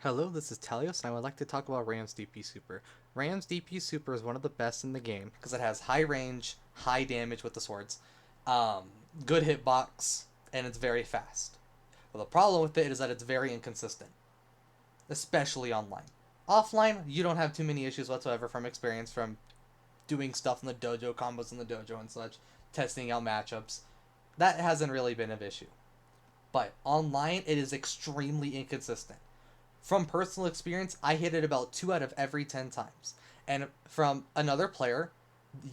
Hello, this is Telios, and I would like to talk about Ram's DP Super. Ram's DP Super is one of the best in the game because it has high range, high damage with the swords, um, good hitbox, and it's very fast. Well, the problem with it is that it's very inconsistent, especially online. Offline, you don't have too many issues whatsoever from experience from doing stuff in the dojo, combos in the dojo and such, testing out matchups. That hasn't really been an issue. But online, it is extremely inconsistent. From personal experience, I hit it about 2 out of every 10 times. And from another player,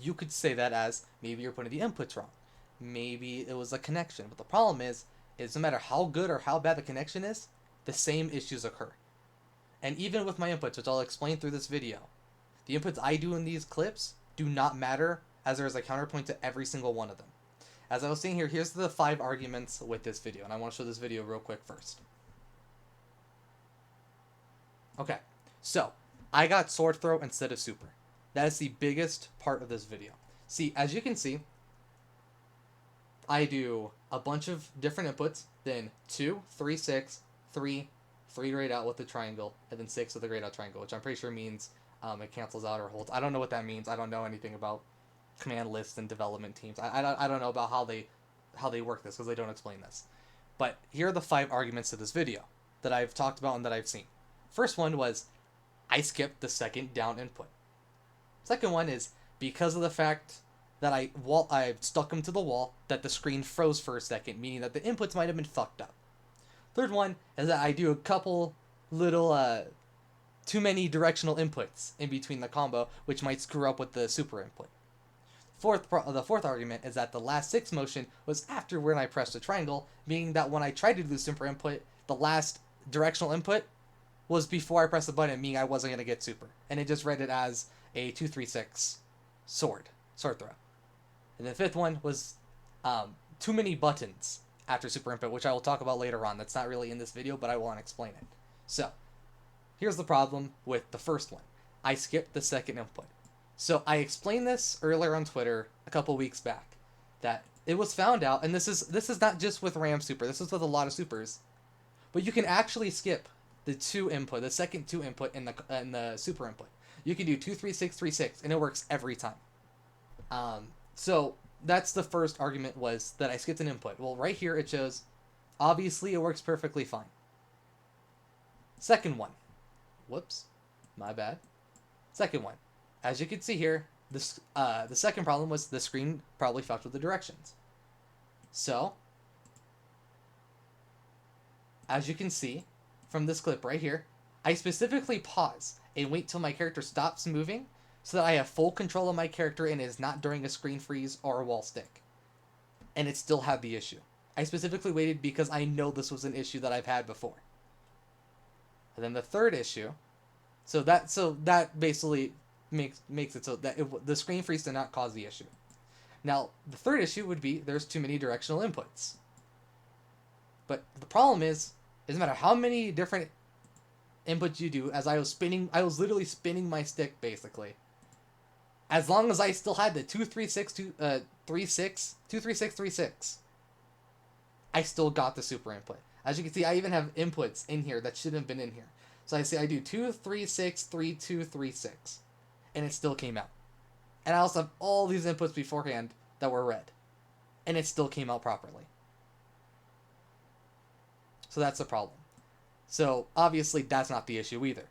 you could say that as maybe you're putting the inputs wrong. Maybe it was a connection. But the problem is no matter how good or how bad the connection is, the same issues occur. And even with my inputs, which I'll explain through this video, the inputs I do in these clips do not matter as there is a counterpoint to every single one of them. As I was saying here, here's the 5 arguments with this video. And I want to show this video real quick first. Okay, so I got sword throw instead of super. That is the biggest part of this video. See, as you can see, I do a bunch of different inputs, then 2, 3, 6, 3, 3 grayed out with the triangle, and then 6 with the grayed out triangle, which I'm pretty sure means it cancels out or holds. I don't know what that means. I don't know anything about command lists and development teams. I don't know about how they work this because they don't explain this. But here are the 5 arguments to this video that I've talked about and that I've seen. First one was I skipped the second down input. Second one is because of the fact that I stuck him to the wall, that the screen froze for a second, meaning that the inputs might have been fucked up. Third one is that I do a couple little too many directional inputs in between the combo, which might screw up with the super input. The fourth argument is that the last 6 motion was after when I pressed the triangle, meaning that when I tried to do the super input, the last directional input was before I pressed the button, meaning I wasn't going to get super. And it just read it as a 2-3-6 sword throw. And the fifth one was too many buttons after super input, which I will talk about later on. That's not really in this video, but I want to explain it. So, here's the problem with the first one. I skipped the second input. So, I explained this earlier on Twitter a couple weeks back, that it was found out, and this is not just with Ram Super, this is with a lot of supers, but you can actually skip the second 2 input in the super input. You can do 2-3-6-3-6, and it works every time. So that's the first argument, was that I skipped an input. Well, right here it shows, obviously it works perfectly fine. Second one, whoops, my bad. Second one, as you can see here, the second problem was the screen probably fucked with the directions. So, as you can see from this clip right here, I specifically pause and wait till my character stops moving so that I have full control of my character and it is not during a screen freeze or a wall stick. And it still had the issue. I specifically waited because I know this was an issue that I've had before. And then the third issue, so that basically makes it so that the screen freeze did not cause the issue. Now, the third issue would be there's too many directional inputs. But the problem is, it doesn't matter how many different inputs you do, as I was literally spinning my stick basically. As long as I still had the 2-3-6-3-6, I still got the super input. As you can see, I even have inputs in here that shouldn't have been in here. So I say I do 2-3-6-3-2-3-6, and it still came out. And I also have all these inputs beforehand that were red, and it still came out properly. So that's the problem. So obviously that's not the issue either.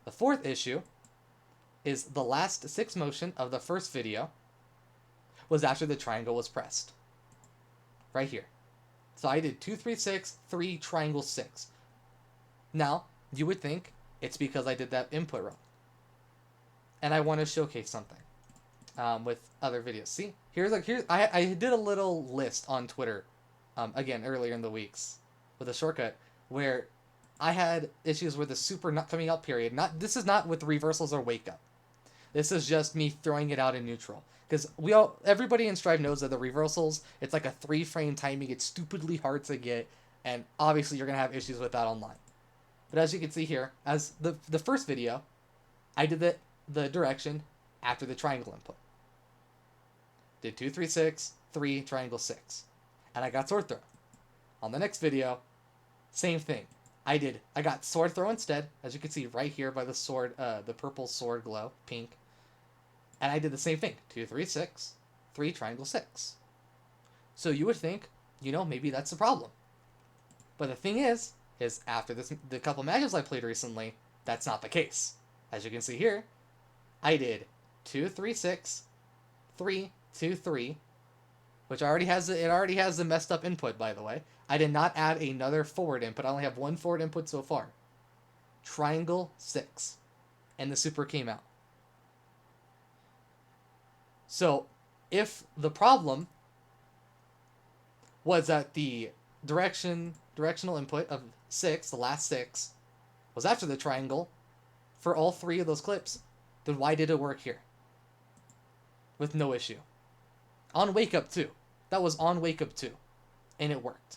The fourth issue is the last 6 motion of the first video was after the triangle was pressed. Right here. So I did 2-3-6-3 triangle 6. Now, you would think it's because I did that input wrong. And I want to showcase something with other videos. See, I did a little list on Twitter again earlier in the weeks with a shortcut where I had issues with the super not coming out period. This is not with reversals or wake up. This is just me throwing it out in neutral. Because everybody in Strive knows that the reversals, it's like a 3-frame timing. It's stupidly hard to get, and obviously you're gonna have issues with that online. But as you can see here, as the first video, I did the direction after the triangle input. Did 2-3-6-3 triangle 6, and I got sword throw. On the next video, same thing. I got sword throw instead, as you can see right here by the sword, the purple sword glow, pink. And I did the same thing, 2, 3, 6, 3, triangle, 6. So you would think, maybe that's the problem. But the thing is after the couple matches I played recently, that's not the case. As you can see here, I did 2, 3, 6, 3, 2, 3, which already has the messed up input, by the way. I did not add another forward input. I only have one forward input so far. Triangle 6. And the super came out. So, if the problem was that the directional input of 6, the last 6, was after the triangle for all 3 of those clips, then why did it work here? With no issue. On Wake Up 2. That was on Wake Up 2. And it worked.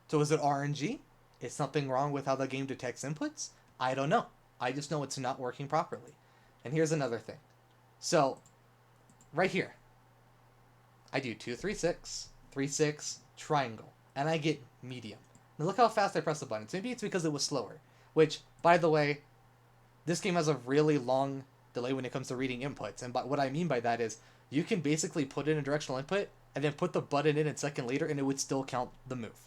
So is it RNG? Is something wrong with how the game detects inputs? I don't know. I just know it's not working properly. And here's another thing. So, right here, I do 2, 3, 6, 3, 6, triangle, and I get medium. Now look how fast I press the buttons. Maybe it's because it was slower. Which, by the way, this game has a really long delay when it comes to reading inputs. And what I mean by that is, you can basically put in a directional input, and then put the button in a second later, and it would still count the move.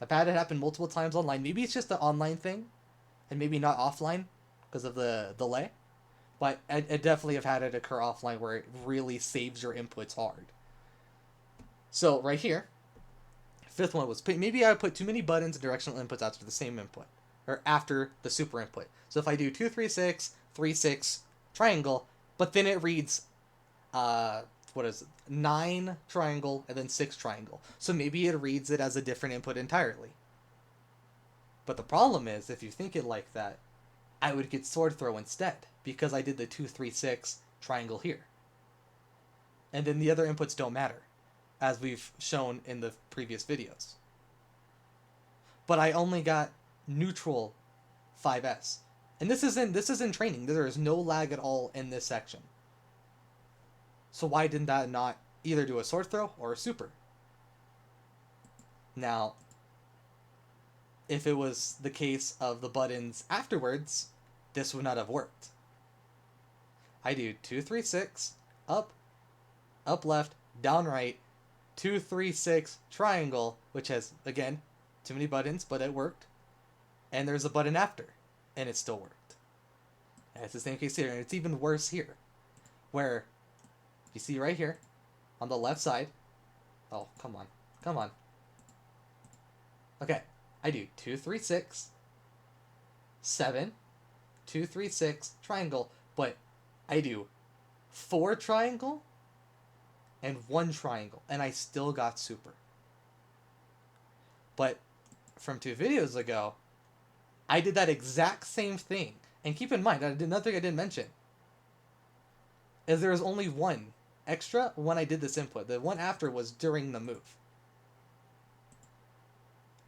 I've had it happen multiple times online. Maybe it's just an online thing, and maybe not offline, because of the delay. But I definitely have had it occur offline where it really saves your inputs hard. So, right here, fifth one was, maybe I put too many buttons and directional inputs after the same input. Or after the super input. So if I do 2, 3, 6, 3, 6, triangle, but then it reads, 9 triangle, and then 6 triangle. So maybe it reads it as a different input entirely. But the problem is, if you think it like that, I would get sword throw instead, because I did the 2, 3, 6 triangle here. And then the other inputs don't matter, as we've shown in the previous videos. But I only got neutral 5S. And this is in training. There is no lag at all in this section. So why didn't that not either do a sword throw or a super? Now, if it was the case of the buttons afterwards, this would not have worked. I do 2, 3, 6, up left, down right, 2, 3, 6, triangle, which has, again, too many buttons, but it worked. And there's a button after, and it still worked. And it's the same case here, and it's even worse here, where you see right here, on the left side, oh, come on. Okay, I do 2, 3, 6, 7, 2, 3, 6, triangle, but I do 4 triangle and 1 triangle, and I still got super. But from 2 videos ago, I did that exact same thing. And keep in mind, another thing I didn't mention is there was only one extra when I did this input. The one after was during the move.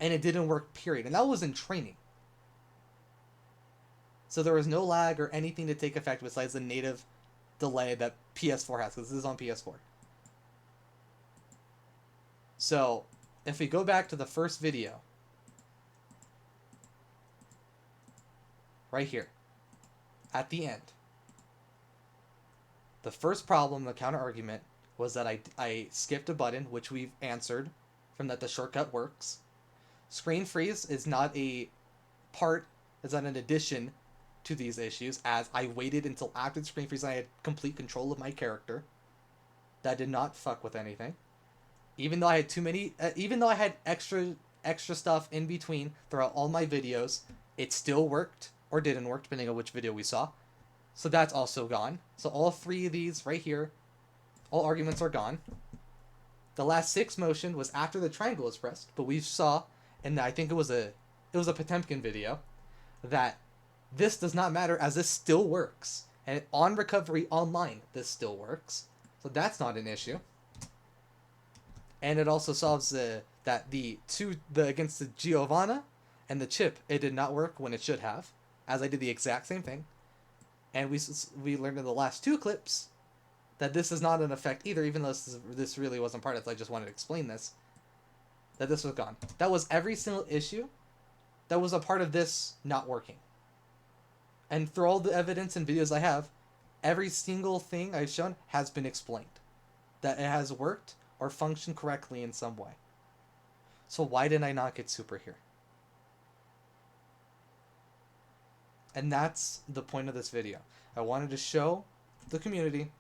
And it didn't work, period. And that was in training. So there was no lag or anything to take effect besides the native delay that PS4 has, because this is on PS4. So, if we go back to the first video, right here, at the end, the first problem, the counter argument, was that I skipped a button, which we've answered from that the shortcut works. Screen freeze is not an addition to these issues, as I waited until after the screen freeze and I had complete control of my character. That did not fuck with anything. Even though I had even though I had extra stuff in between throughout all my videos, it still worked, or didn't work, depending on which video we saw. So that's also gone. So all 3 of these right here, all arguments are gone. The last 6 motion was after the triangle was pressed, but we saw, and I think it was a Potemkin video, that this does not matter, as this still works. And on recovery online, this still works. So that's not an issue. And it also solves that against the Giovanna and the chip, it did not work when it should have, as I did the exact same thing. And we learned in the last 2 clips that this is not an effect either, even though this really wasn't part of it. I just wanted to explain this. that this was gone. That was every single issue that was a part of this not working. And through all the evidence and videos I have, every single thing I've shown has been explained. That it has worked or functioned correctly in some way. So why did I not get super here? And that's the point of this video. I wanted to show the community,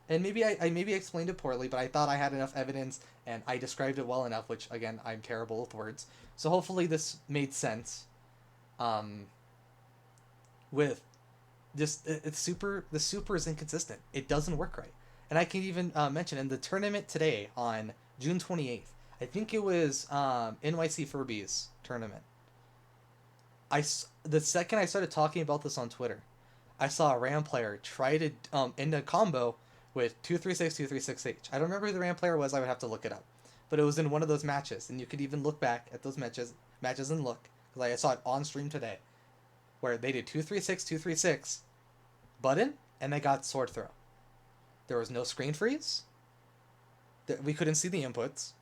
and maybe I maybe explained it poorly, but I thought I had enough evidence and I described it well enough, which again, I'm terrible with words. So hopefully this made sense. With just the super is inconsistent. It doesn't work right. And I can even mention in the tournament today on June 28th, I think it was NYC Furby's tournament. The second I started talking about this on Twitter, I saw a Ram player try to end a combo with 236 236H. I don't remember who the Ram player was. I would have to look it up, but it was in one of those matches, and you could even look back at those matches and look, because I saw it on stream today, where they did 236 236 button and they got sword throw. There was no screen freeze. We couldn't see the inputs,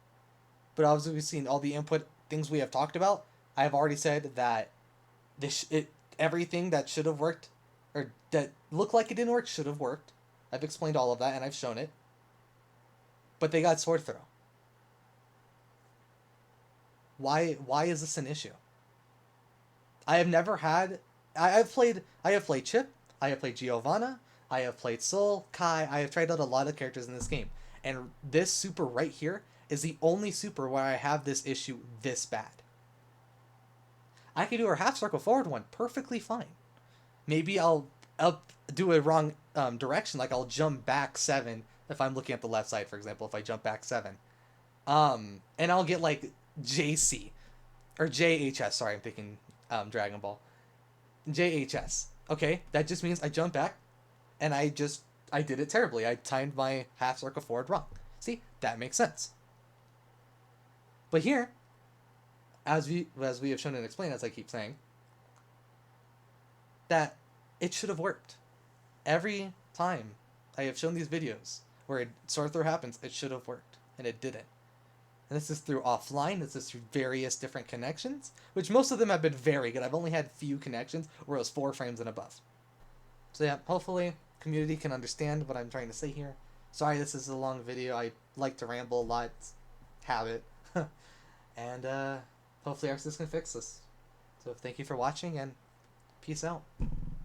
but obviously we've seen all the input things we have talked about. I have already said that everything that should have worked, or that looked like it didn't work, should have worked. I've explained all of that and I've shown it. But they got sword throw. Why is this an issue? I have never had. I have played Chip. I have played Giovanna. I have played Soul, Kai. I have tried out a lot of characters in this game, and this super right here is the only super where I have this issue this bad. I could do a half circle forward one perfectly fine. Maybe I'll do a wrong direction, like I'll jump back 7 if I'm looking at the left side, for example. If I jump back 7, and I'll get like JC or JHS. Sorry, I'm thinking Dragon Ball. JHS. Okay, that just means I jump back, and I did it terribly. I timed my half circle forward wrong. See, that makes sense. But here, as we have shown and explained, as I keep saying, that it should have worked. Every time I have shown these videos where a sword throw happens, it should have worked, and it didn't. And this is through offline, this is through various different connections, which most of them have been very good. I've only had few connections where it was 4 frames and above. So yeah, hopefully community can understand what I'm trying to say here. Sorry this is a long video. I like to ramble a lot. Habit. And hopefully Arxis can fix this. So thank you for watching, and peace out.